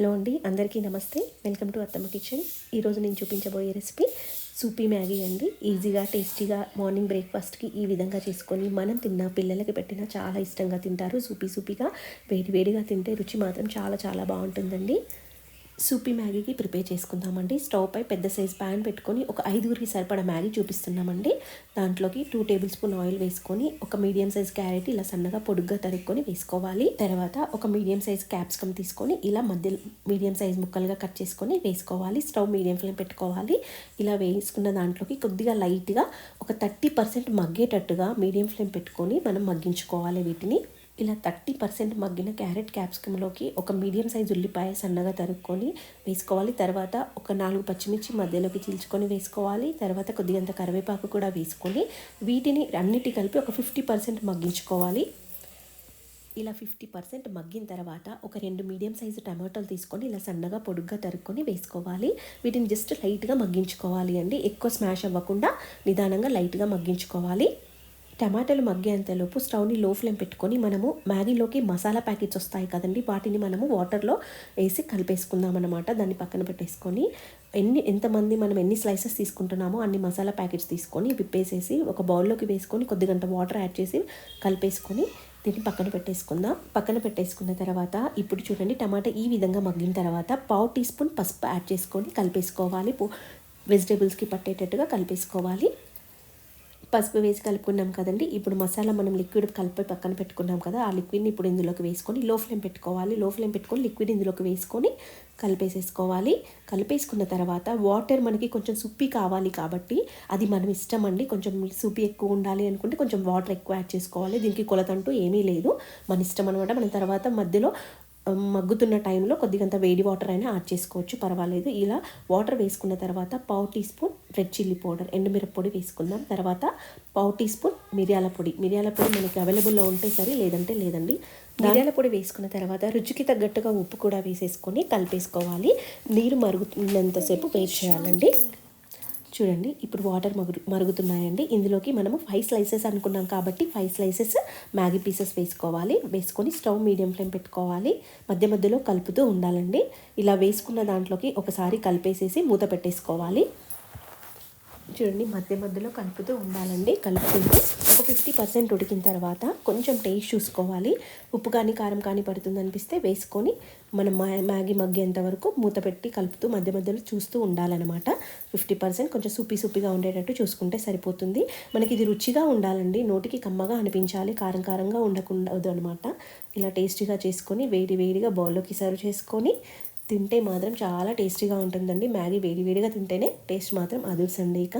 Hello అండి, అందరికీ నమస్తే. వెల్కమ్ టు అత్తమ్మ కిచెన్. ఈరోజు నేను చూపించబోయే రెసిపీ సూపీ మ్యాగీ అండి. ఈజీగా టేస్టీగా మార్నింగ్ బ్రేక్ఫాస్ట్కి ఈ విధంగా చేసుకొని మనం తిన్న పిల్లలకి పెట్టినా చాలా ఇష్టంగా తింటారు. సూపీగా వేడివేడిగా తింటే రుచి మాత్రం చాలా చాలా బాగుంటుందండి. సూపీ మ్యాగీకి ప్రిపేర్ చేసుకుందామండి. స్టవ్ పై పెద్ద సైజ్ ప్యాన్ పెట్టుకొని ఒక 5గురికి సరిపడా మ్యాగీ చూపిస్తున్నామండి. దాంట్లోకి 2 టేబుల్ స్పూన్ ఆయిల్ వేసుకొని ఒక మీడియం సైజ్ క్యారెట్ ఇలా సన్నగా పొడుగ్గా తరుక్కొని వేసుకోవాలి. తర్వాత ఒక మీడియం సైజ్ క్యాప్సికమ్ తీసుకొని ఇలా మధ్య మీడియం సైజ్ ముక్కలుగా కట్ చేసుకొని వేసుకోవాలి. స్టవ్ మీడియం ఫ్లేమ్ పెట్టుకోవాలి. ఇలా వేసుకున్న దాంట్లోకి కొద్దిగా లైట్గా ఒక 30% మగ్గేటట్టుగా మీడియం ఫ్లేమ్ పెట్టుకొని మనం మగ్గించుకోవాలి. వీటిని ఇలా 30% మగ్గిన క్యారెట్ క్యాప్సికంలోకి ఒక మీడియం సైజ్ ఉల్లిపాయ సన్నగా తరుక్కొని వేసుకోవాలి. తర్వాత ఒక 4 పచ్చిమిర్చి మధ్యలోకి చీల్చుకొని వేసుకోవాలి. తర్వాత కొద్దిగంత కరివేపాకు కూడా వేసుకొని వీటిని అన్నిటి కలిపి ఒక 50% మగ్గించుకోవాలి. ఇలా 50% మగ్గిన తర్వాత ఒక 2 మీడియం సైజు టమాటాలు తీసుకొని ఇలా సన్నగా పొడుగ్గా తరుక్కొని వేసుకోవాలి. వీటిని జస్ట్ లైట్గా మగ్గించుకోవాలి అండి. ఎక్కువ స్మాష్ అవ్వకుండా నిదానంగా లైట్గా మగ్గించుకోవాలి. టమాటాలు మగ్గేంతలోపు స్టవ్ని లో ఫ్లేమ్ పెట్టుకొని మనము మ్యాగీలోకి మసాలా ప్యాకెట్స్ వస్తాయి కదండి, వాటిని మనము వాటర్లో వేసి కలిపేసుకుందాం అనమాట. దాన్ని పక్కన పెట్టేసుకొని ఎంతమంది మనం ఎన్ని స్లైసెస్ తీసుకుంటున్నామో అన్ని మసాలా ప్యాకెట్స్ తీసుకొని విప్పేసేసి ఒక బౌల్లోకి వేసుకొని కొద్దిగంట వాటర్ యాడ్ చేసి కలిపేసుకొని దీన్ని పక్కన పెట్టేసుకుందాం. పక్కన పెట్టేసుకున్న తర్వాత ఇప్పుడు చూడండి, టమాటా ఈ విధంగా మగ్గిన తర్వాత 1/2 టీ స్పూన్ పసుపు యాడ్ చేసుకొని కలిపేసుకోవాలి. వెజిటేబుల్స్కి పట్టేటట్టుగా కలిపేసుకోవాలి. పసుపు వేసి కలుపుకున్నాం కదండి. ఇప్పుడు మసాలా మనం లిక్విడ్ కలిపి పక్కన పెట్టుకున్నాం కదా, ఆ లిక్విడ్ని ఇప్పుడు ఇందులోకి వేసుకొని లో ఫ్లేమ్ పెట్టుకోవాలి. లో ఫ్లేమ్ పెట్టుకొని లిక్విడ్ ఇందులోకి వేసుకొని కలిపేసేసుకోవాలి. కలిపేసుకున్న తర్వాత వాటర్ మనకి కొంచెం సుప్పి కావాలి కాబట్టి అది మనం ఇష్టం అండి. కొంచెం సూపీ ఎక్కువ ఉండాలి అనుకుంటే కొంచెం వాటర్ ఎక్కువ యాడ్ చేసుకోవాలి. దీనికి కొలత అంటూ ఏమీ లేదు, మన ఇష్టం అనమాట. మనం తర్వాత మధ్యలో మగ్గుతున్న టైంలో కొద్దిగంత వేడి వాటర్ అయినా యాడ్ చేసుకోవచ్చు, పర్వాలేదు. ఇలా వాటర్ వేసుకున్న తర్వాత 1/2 teaspoon red chilli powder ఎండుమిరప్పొడి వేసుకుందాం. తర్వాత 1/2 టీ స్పూన్ మిరియాల పొడి మనకి అవైలబుల్లో ఉంటే సరే, లేదంటే లేదండి. మిరియాల పొడి వేసుకున్న తర్వాత రుచికి తగ్గట్టుగా ఉప్పు కూడా వేసేసుకొని కలిపేసుకోవాలి. నీరు మరుగుతున్నంతసేపు వెయిట్ చేయాలండి. చూడండి, ఇప్పుడు వాటర్ మరుగుతున్నాయండి. ఇందులోకి మనము 5 స్లైసెస్ అనుకున్నాం కాబట్టి 5 స్లైసెస్ మ్యాగీ పీసెస్ వేసుకొని స్టవ్ మీడియం ఫ్లేమ్ పెట్టుకోవాలి. మధ్యలో కలుపుతూ ఉండాలండి. ఇలా వేసుకున్న దాంట్లోకి ఒకసారి కలిపేసేసి మూత పెట్టేసుకోవాలి. చూడండి, మధ్యలో కలుపుతూ ఉండాలండి. కలుపుకుంటూ ఒక 50% ఉడికిన తర్వాత కొంచెం టేస్ట్ చూసుకోవాలి. ఉప్పు కానీ కారం కానీ పడుతుంది అనిపిస్తే వేసుకొని మనం మ్యాగీ మగ్గేంత వరకు మూత పెట్టి కలుపుతూ మధ్యలో చూస్తూ ఉండాలన్నమాట. 50% కొంచెం సూపీగా ఉండేటట్టు చూసుకుంటే సరిపోతుంది. మనకి ఇది రుచిగా ఉండాలండి, నోటికి కమ్మగా అనిపించాలి, కారంగా ఉండకూడదు అనమాట. ఇలా టేస్టీగా చేసుకొని వేడిగా బౌల్లోకి సర్వ్ చేసుకొని తింటే మాత్రం చాలా టేస్టీగా ఉంటుందండి. మ్యాగీ వేడిగా తింటేనే టేస్ట్ మాత్రం అదుర్సండి. ఇక